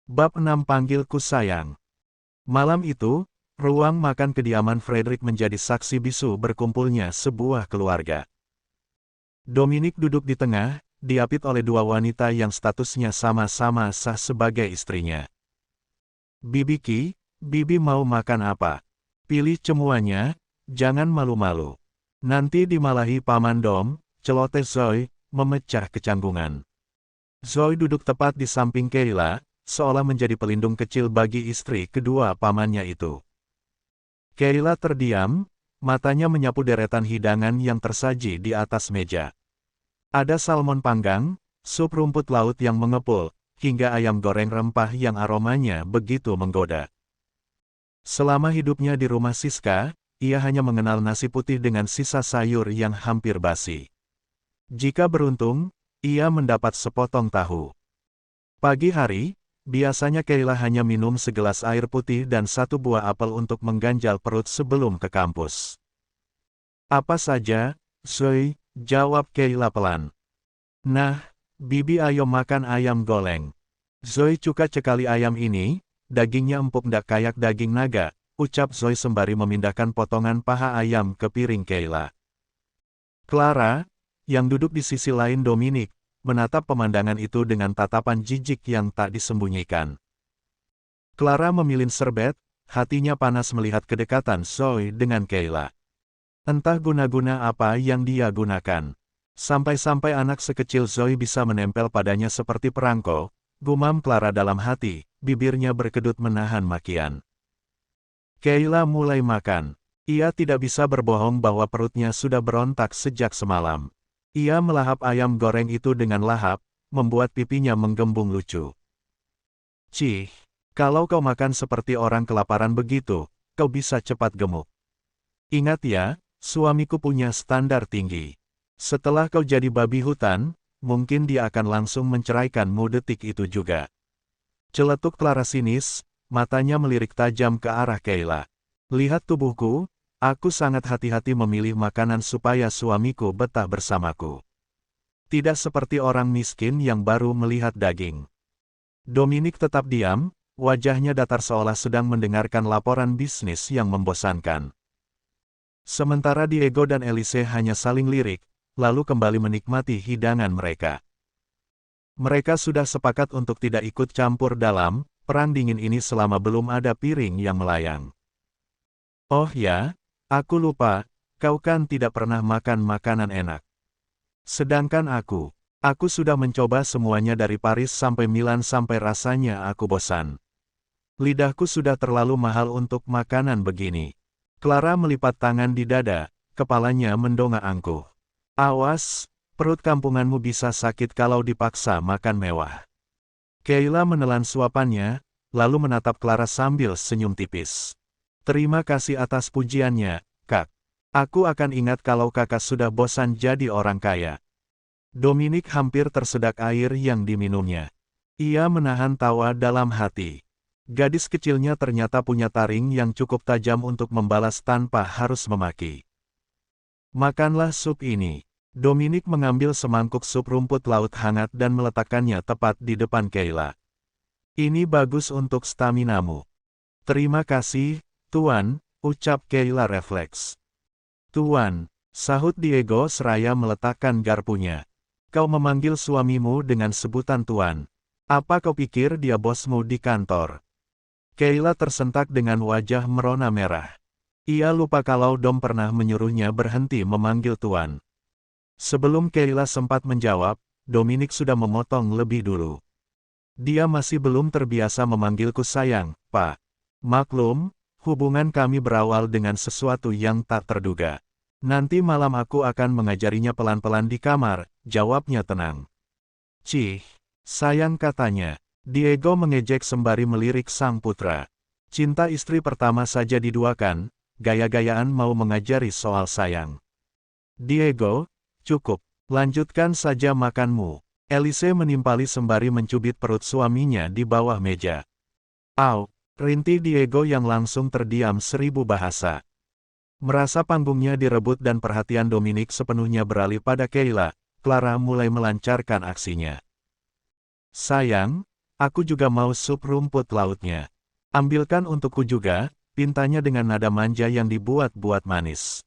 Bab 6 Panggilku Sayang. Malam itu, ruang makan kediaman Frederick menjadi saksi bisu berkumpulnya sebuah keluarga. Dominic duduk di tengah, diapit oleh dua wanita yang statusnya sama-sama sah sebagai istrinya. Bibi mau makan apa? Pilih cemuanya, jangan malu-malu. Nanti dimalahi Paman Dom, celoteh Zoe, memecah kecanggungan. Zoe duduk tepat di samping Kayla, seolah menjadi pelindung kecil bagi istri kedua pamannya itu. Kayla terdiam, matanya menyapu deretan hidangan yang tersaji di atas meja. Ada salmon panggang, sup rumput laut yang mengepul, hingga ayam goreng rempah yang aromanya begitu menggoda. Selama hidupnya di rumah Siska, ia hanya mengenal nasi putih dengan sisa sayur yang hampir basi. Jika beruntung, ia mendapat sepotong tahu. Pagi hari, biasanya Kayla hanya minum segelas air putih dan satu buah apel untuk mengganjal perut sebelum ke kampus. Apa saja, Zoe, jawab Kayla pelan. Nah, Bibi ayo makan ayam goleng. Zoe suka sekali ayam ini, dagingnya empuk ndak kayak daging naga, ucap Zoe sembari memindahkan potongan paha ayam ke piring Kayla. Clara, yang duduk di sisi lain Dominic, menatap pemandangan itu dengan tatapan jijik yang tak disembunyikan. Clara memilih serbet, hatinya panas melihat kedekatan Zoe dengan Kayla. Entah guna-guna apa yang dia gunakan. Sampai-sampai anak sekecil Zoe bisa menempel padanya seperti perangko, gumam Clara dalam hati, bibirnya berkedut menahan makian. Kayla mulai makan. Ia tidak bisa berbohong bahwa perutnya sudah berontak sejak semalam. Ia melahap ayam goreng itu dengan lahap, membuat pipinya menggembung lucu. Cih, kalau kau makan seperti orang kelaparan begitu, kau bisa cepat gemuk. Ingat ya, suamiku punya standar tinggi. Setelah kau jadi babi hutan, mungkin dia akan langsung menceraikanmu detik itu juga. Celetuk Clara sinis, matanya melirik tajam ke arah Kayla. Lihat tubuhku, aku sangat hati-hati memilih makanan supaya suamiku betah bersamaku. Tidak seperti orang miskin yang baru melihat daging. Dominic tetap diam, wajahnya datar seolah sedang mendengarkan laporan bisnis yang membosankan. Sementara Diego dan Elise hanya saling lirik, lalu kembali menikmati hidangan mereka. Mereka sudah sepakat untuk tidak ikut campur dalam perang dingin ini selama belum ada piring yang melayang. Oh ya, aku lupa, kau kan tidak pernah makan makanan enak. Sedangkan aku sudah mencoba semuanya dari Paris sampai Milan sampai rasanya aku bosan. Lidahku sudah terlalu mahal untuk makanan begini. Clara melipat tangan di dada, kepalanya mendongak angkuh. Awas, perut kampunganmu bisa sakit kalau dipaksa makan mewah. Kayla menelan suapannya, lalu menatap Clara sambil senyum tipis. Terima kasih atas pujiannya, Kak. Aku akan ingat kalau kakak sudah bosan jadi orang kaya. Dominic hampir tersedak air yang diminumnya. Ia menahan tawa dalam hati. Gadis kecilnya ternyata punya taring yang cukup tajam untuk membalas tanpa harus memaki. Makanlah sup ini. Dominic mengambil semangkuk sup rumput laut hangat dan meletakkannya tepat di depan Kayla. Ini bagus untuk staminamu. Terima kasih, Tuan, ucap Kayla refleks. Tuan, sahut Diego seraya meletakkan garpunya. Kau memanggil suamimu dengan sebutan Tuan. Apa kau pikir dia bosmu di kantor? Kayla tersentak dengan wajah merona merah. Ia lupa kalau Dom pernah menyuruhnya berhenti memanggil Tuan. Sebelum Kayla sempat menjawab, Dominic sudah memotong lebih dulu. Dia masih belum terbiasa memanggilku sayang, Pak. Maklum, hubungan kami berawal dengan sesuatu yang tak terduga. Nanti malam aku akan mengajarinya pelan-pelan di kamar, jawabnya tenang. Cih, sayang katanya. Diego mengejek sembari melirik sang putra. Cinta istri pertama saja diduakan, gaya-gayaan mau mengajari soal sayang. Diego, cukup, lanjutkan saja makanmu. Elise menimpali sembari mencubit perut suaminya di bawah meja. Au, rintih Diego yang langsung terdiam 1000 bahasa. Merasa panggungnya direbut dan perhatian Dominic sepenuhnya beralih pada Kayla, Clara mulai melancarkan aksinya. Sayang, Aku juga mau sup rumput lautnya. Ambilkan untukku juga, pintanya dengan nada manja yang dibuat-buat manis.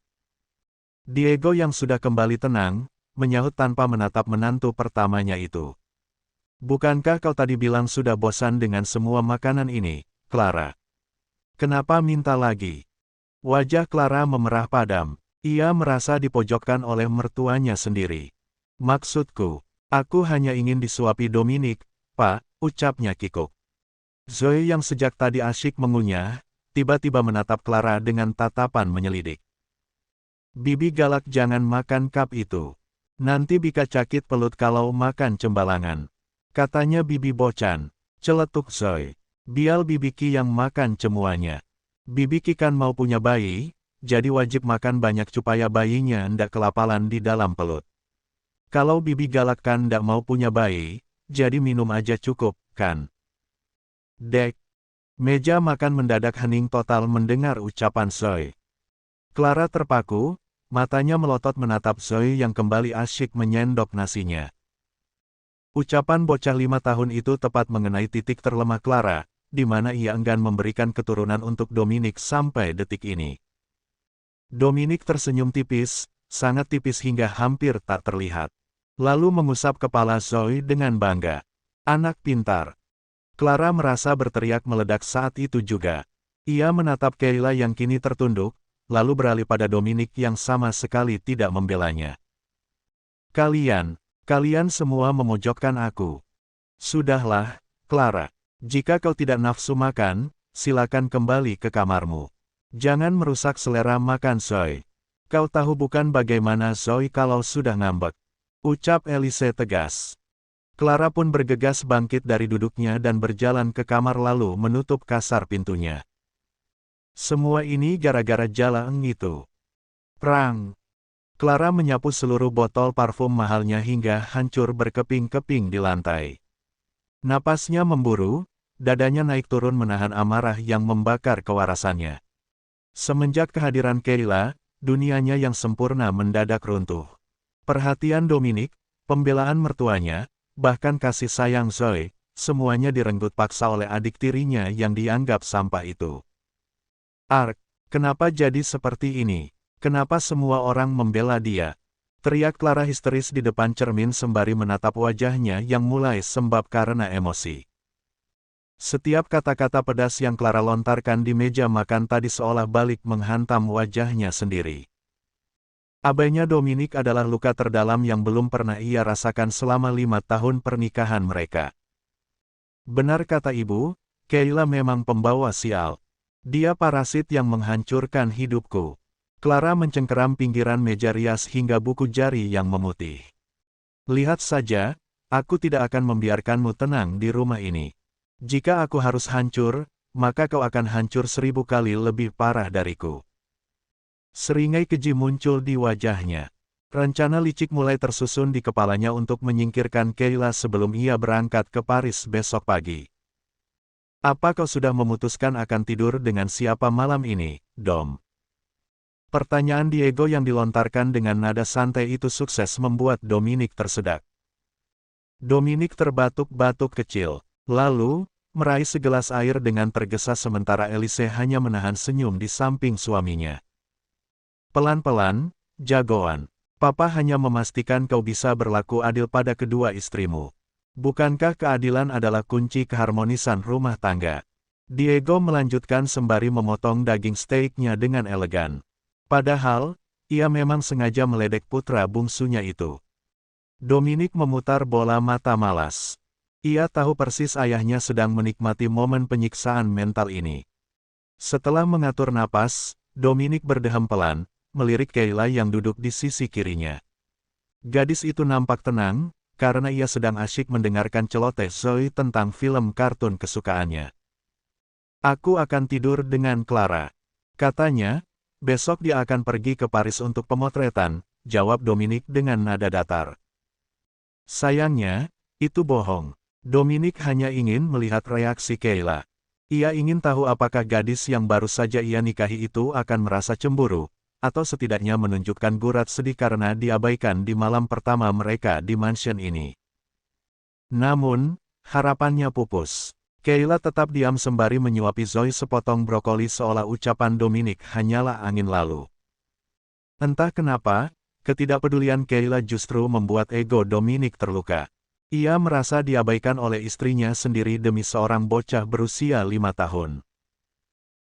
Diego yang sudah kembali tenang, menyahut tanpa menatap menantu pertamanya itu. Bukankah kau tadi bilang sudah bosan dengan semua makanan ini, Clara? Kenapa minta lagi? Wajah Clara memerah padam. Ia merasa dipojokkan oleh mertuanya sendiri. Maksudku, aku hanya ingin disuapi Dominic, Pak, ucapnya kikuk. Zoe yang sejak tadi asyik mengunyah, tiba-tiba menatap Clara dengan tatapan menyelidik. Bibi galak jangan makan cup itu. Nanti Bika cakit pelut kalau makan cembalangan. Katanya Bibi Bocan, celetuk Zoe. Bial Bibi Ki yang makan cemuanya. Bibi Ki kan mau punya bayi, jadi wajib makan banyak supaya bayinya ndak kelaparan di dalam pelut. Kalau Bibi galak kan ndak mau punya bayi, jadi minum aja cukup, kan? Dek. Meja makan mendadak hening total mendengar ucapan Zoe. Clara terpaku, matanya melotot menatap Zoe yang kembali asyik menyendok nasinya. Ucapan bocah 5 tahun itu tepat mengenai titik terlemah Clara, di mana ia enggan memberikan keturunan untuk Dominic sampai detik ini. Dominic tersenyum tipis, sangat tipis hingga hampir tak terlihat. Lalu mengusap kepala Zoe dengan bangga. Anak pintar. Clara merasa berteriak meledak saat itu juga. Ia menatap Kayla yang kini tertunduk, lalu beralih pada Dominic yang sama sekali tidak membelanya. Kalian semua memojokkan aku. Sudahlah, Clara. Jika kau tidak nafsu makan, silakan kembali ke kamarmu. Jangan merusak selera makan Zoe. Kau tahu bukan bagaimana Zoe kalau sudah ngambek. Ucap Elise tegas. Clara pun bergegas bangkit dari duduknya dan berjalan ke kamar lalu menutup kasar pintunya. Semua ini gara-gara Jalaeng itu. Prang. Clara menyapu seluruh botol parfum mahalnya hingga hancur berkeping-keping di lantai. Napasnya memburu, dadanya naik turun menahan amarah yang membakar kewarasannya. Semenjak kehadiran Kayla, dunianya yang sempurna mendadak runtuh. Perhatian Dominic, pembelaan mertuanya, bahkan kasih sayang Zoe, semuanya direnggut paksa oleh adik tirinya yang dianggap sampah itu. Ark, kenapa jadi seperti ini? Kenapa semua orang membela dia? Teriak Clara histeris di depan cermin sembari menatap wajahnya yang mulai sembab karena emosi. Setiap kata-kata pedas yang Clara lontarkan di meja makan tadi seolah balik menghantam wajahnya sendiri. Abainya Dominic adalah luka terdalam yang belum pernah ia rasakan selama 5 tahun pernikahan mereka. Benar kata ibu, Kayla memang pembawa sial. Dia parasit yang menghancurkan hidupku. Clara mencengkeram pinggiran meja rias hingga buku jari yang memutih. Lihat saja, aku tidak akan membiarkanmu tenang di rumah ini. Jika aku harus hancur, maka kau akan hancur 1000 kali lebih parah dariku. Seringai keji muncul di wajahnya. Rencana licik mulai tersusun di kepalanya untuk menyingkirkan Kayla sebelum ia berangkat ke Paris besok pagi. Apa kau sudah memutuskan akan tidur dengan siapa malam ini, Dom? Pertanyaan Diego yang dilontarkan dengan nada santai itu sukses membuat Dominic tersedak. Dominic terbatuk-batuk kecil, lalu meraih segelas air dengan tergesa sementara Elise hanya menahan senyum di samping suaminya. Pelan-pelan, jagoan. Papa hanya memastikan kau bisa berlaku adil pada kedua istrimu. Bukankah keadilan adalah kunci keharmonisan rumah tangga? Diego melanjutkan sembari memotong daging steaknya dengan elegan. Padahal, ia memang sengaja meledek putra bungsunya itu. Dominic memutar bola mata malas. Ia tahu persis ayahnya sedang menikmati momen penyiksaan mental ini. Setelah mengatur napas, Dominic berdehem pelan, melirik Kayla yang duduk di sisi kirinya. Gadis itu nampak tenang, karena ia sedang asyik mendengarkan celoteh Zoe tentang film kartun kesukaannya. Aku akan tidur dengan Clara. Katanya, besok dia akan pergi ke Paris untuk pemotretan, jawab Dominic dengan nada datar. Sayangnya, itu bohong. Dominic hanya ingin melihat reaksi Kayla. Ia ingin tahu apakah gadis yang baru saja ia nikahi itu akan merasa cemburu, atau setidaknya menunjukkan gurat sedih karena diabaikan di malam pertama mereka di mansion ini. Namun, Harapannya pupus. Kayla tetap diam sembari menyuapi Zoe sepotong brokoli seolah ucapan Dominic hanyalah angin lalu. Entah kenapa, ketidakpedulian Kayla justru membuat ego Dominic terluka. Ia merasa diabaikan oleh istrinya sendiri demi seorang bocah berusia 5 tahun.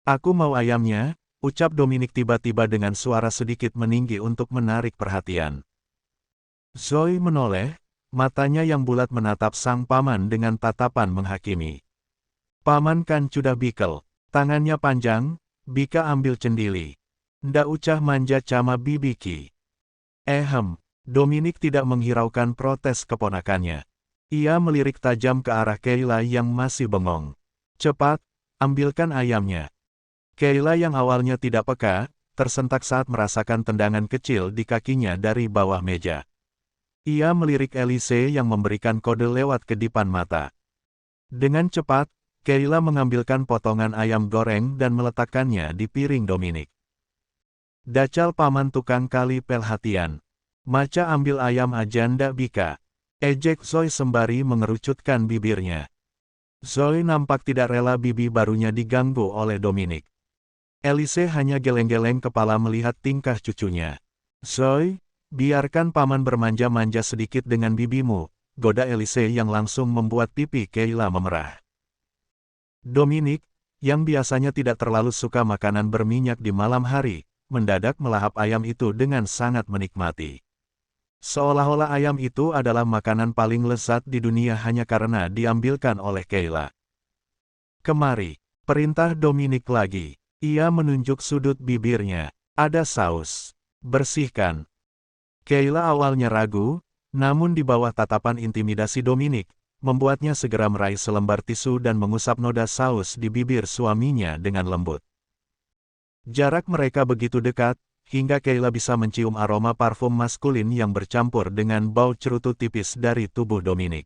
Aku mau ayamnya, ucap Dominic tiba-tiba dengan suara sedikit meninggi untuk menarik perhatian. Zoe menoleh, matanya yang bulat menatap sang paman dengan tatapan menghakimi. Paman kan sudah bikel, tangannya panjang, bika ambil cendili. Ndak ucah manja cama bibiki. Dominic tidak menghiraukan protes keponakannya. Ia melirik tajam ke arah Kayla yang masih bengong. Cepat, ambilkan ayamnya. Kayla yang awalnya tidak peka, tersentak saat merasakan tendangan kecil di kakinya dari bawah meja. Ia melirik Elise yang memberikan kode lewat kedipan mata. Dengan cepat, Kayla mengambilkan potongan ayam goreng dan meletakkannya di piring Dominic. Dacal paman tukang kali pelhatian. Maca ambil ayam aja ndak bika. Ejek Zoe sembari mengerucutkan bibirnya. Zoe nampak tidak rela bibi barunya diganggu oleh Dominic. Elise hanya geleng-geleng kepala melihat tingkah cucunya. Zoe, biarkan paman bermanja-manja sedikit dengan bibimu, goda Elise yang langsung membuat pipi Kayla memerah. Dominic, yang biasanya tidak terlalu suka makanan berminyak di malam hari, mendadak melahap ayam itu dengan sangat menikmati. Seolah-olah ayam itu adalah makanan paling lezat di dunia hanya karena diambilkan oleh Kayla. Kemari, perintah Dominic lagi. Ia menunjuk sudut bibirnya. Ada saus. Bersihkan. Kayla awalnya ragu, namun di bawah tatapan intimidasi Dominic, membuatnya segera meraih selembar tisu dan mengusap noda saus di bibir suaminya dengan lembut. Jarak mereka begitu dekat, hingga Kayla bisa mencium aroma parfum maskulin yang bercampur dengan bau cerutu tipis dari tubuh Dominic.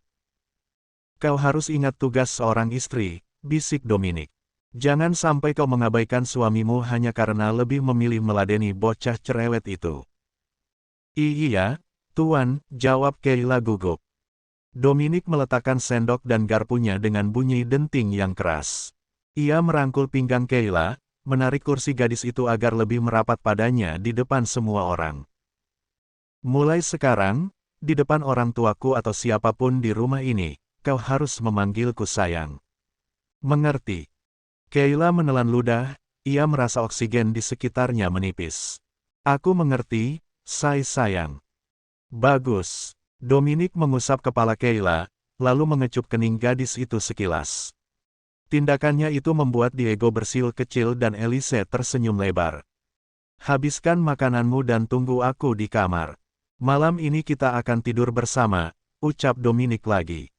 Kau harus ingat tugas seorang istri, bisik Dominic. Jangan sampai kau mengabaikan suamimu hanya karena lebih memilih meladeni bocah cerewet itu. Iya, Tuan, jawab Kayla gugup. Dominic meletakkan sendok dan garpunya dengan bunyi denting yang keras. Ia merangkul pinggang Kayla, menarik kursi gadis itu agar lebih merapat padanya di depan semua orang. Mulai sekarang, di depan orang tuaku atau siapapun di rumah ini, kau harus memanggilku sayang. Mengerti? Kayla menelan ludah, ia merasa oksigen di sekitarnya menipis. Aku mengerti, sayang. Bagus. Dominic mengusap kepala Kayla, lalu mengecup kening gadis itu sekilas. Tindakannya itu membuat Diego bersiul kecil dan Elise tersenyum lebar. Habiskan makananmu dan tunggu aku di kamar. Malam ini kita akan tidur bersama, ucap Dominic lagi.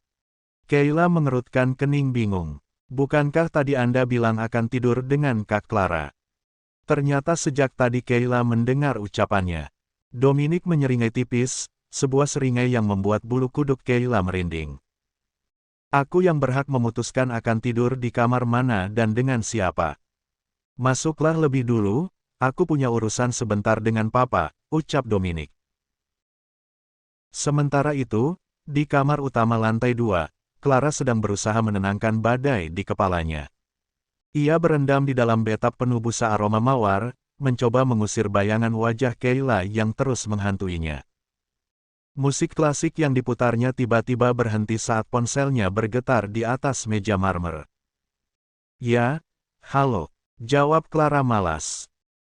Kayla mengerutkan kening bingung. Bukankah tadi Anda bilang akan tidur dengan Kak Clara? Ternyata sejak tadi Kayla mendengar ucapannya. Dominic menyeringai tipis, sebuah seringai yang membuat bulu kuduk Kayla merinding. Aku yang berhak memutuskan akan tidur di kamar mana dan dengan siapa. Masuklah lebih dulu, aku punya urusan sebentar dengan Papa, ucap Dominic. Sementara itu, di kamar utama lantai 2, Clara sedang berusaha menenangkan badai di kepalanya. Ia berendam di dalam bathtub penuh busa aroma mawar, mencoba mengusir bayangan wajah Kayla yang terus menghantuinya. Musik klasik yang diputarnya tiba-tiba berhenti saat ponselnya bergetar di atas meja marmer. Ya, halo, jawab Clara malas.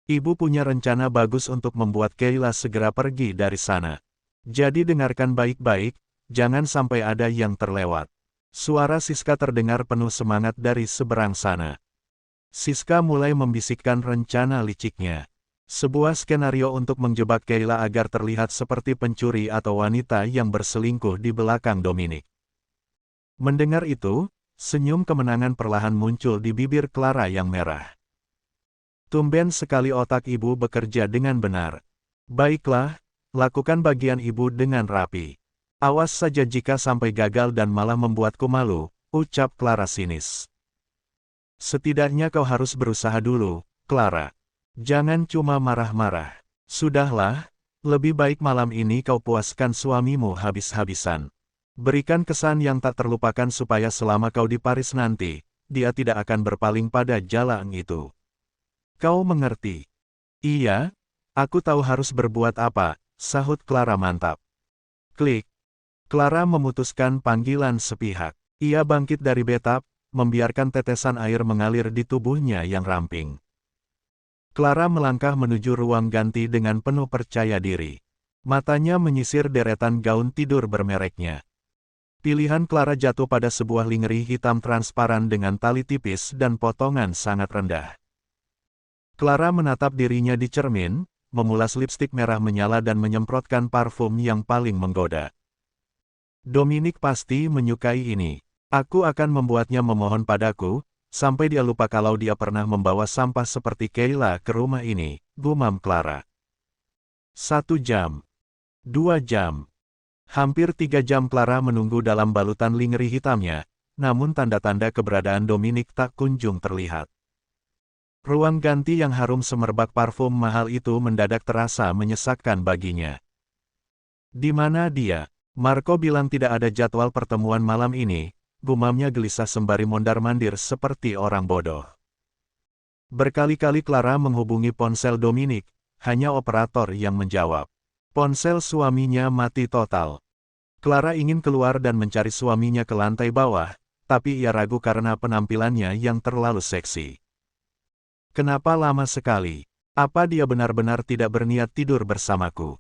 Ibu punya rencana bagus untuk membuat Kayla segera pergi dari sana. Jadi dengarkan baik-baik, jangan sampai ada yang terlewat. Suara Siska terdengar penuh semangat dari seberang sana. Siska mulai membisikkan rencana liciknya. Sebuah skenario untuk menjebak Kayla agar terlihat seperti pencuri atau wanita yang berselingkuh di belakang Dominic. Mendengar itu, senyum kemenangan perlahan muncul di bibir Clara yang merah. Tumben sekali otak ibu bekerja dengan benar. Baiklah, lakukan bagian ibu dengan rapi. Awas saja jika sampai gagal dan malah membuatku malu, ucap Clara sinis. Setidaknya kau harus berusaha dulu, Clara. Jangan cuma marah-marah. Sudahlah, lebih baik malam ini kau puaskan suamimu habis-habisan. Berikan kesan yang tak terlupakan supaya selama kau di Paris nanti, dia tidak akan berpaling pada Jalaeng itu. Kau mengerti? Iya, aku tahu harus berbuat apa, sahut Clara mantap. Klik. Clara memutuskan panggilan sepihak. Ia bangkit dari bathtub, membiarkan tetesan air mengalir di tubuhnya yang ramping. Clara melangkah menuju ruang ganti dengan penuh percaya diri. Matanya menyisir deretan gaun tidur bermereknya. Pilihan Clara jatuh pada sebuah lingerie hitam transparan dengan tali tipis dan potongan sangat rendah. Clara menatap dirinya di cermin, memulas lipstik merah menyala dan menyemprotkan parfum yang paling menggoda. Dominic pasti menyukai ini. Aku akan membuatnya memohon padaku, sampai dia lupa kalau dia pernah membawa sampah seperti Kayla ke rumah ini, gumam Clara. 1 jam. 2 jam. Hampir 3 jam Clara menunggu dalam balutan lingerie hitamnya, namun tanda-tanda keberadaan Dominic tak kunjung terlihat. Ruang ganti yang harum semerbak parfum mahal itu mendadak terasa menyesakkan baginya. Di mana dia? Marco bilang tidak ada jadwal pertemuan malam ini, gumamnya gelisah sembari mondar-mandir seperti orang bodoh. Berkali-kali Clara menghubungi ponsel Dominic, hanya operator yang menjawab. Ponsel suaminya mati total. Clara ingin keluar dan mencari suaminya ke lantai bawah, tapi ia ragu karena penampilannya yang terlalu seksi. Kenapa lama sekali? Apa dia benar-benar tidak berniat tidur bersamaku?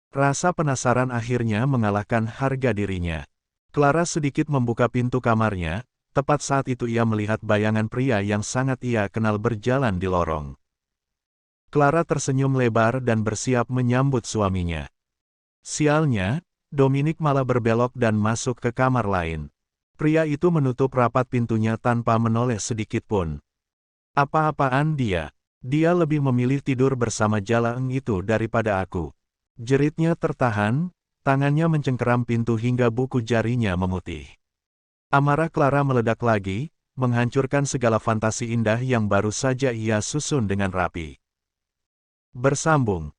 Rasa penasaran akhirnya mengalahkan harga dirinya. Clara sedikit membuka pintu kamarnya, tepat saat itu ia melihat bayangan pria yang sangat ia kenal berjalan di lorong. Clara tersenyum lebar dan bersiap menyambut suaminya. Sialnya, Dominic malah berbelok dan masuk ke kamar lain. Pria itu menutup rapat pintunya tanpa menoleh sedikit pun. Apa-apaan dia? Dia lebih memilih tidur bersama Jalaeng itu daripada aku. Jeritnya tertahan, tangannya mencengkeram pintu hingga buku jarinya memutih. Amarah Clara meledak lagi, menghancurkan segala fantasi indah yang baru saja ia susun dengan rapi. Bersambung.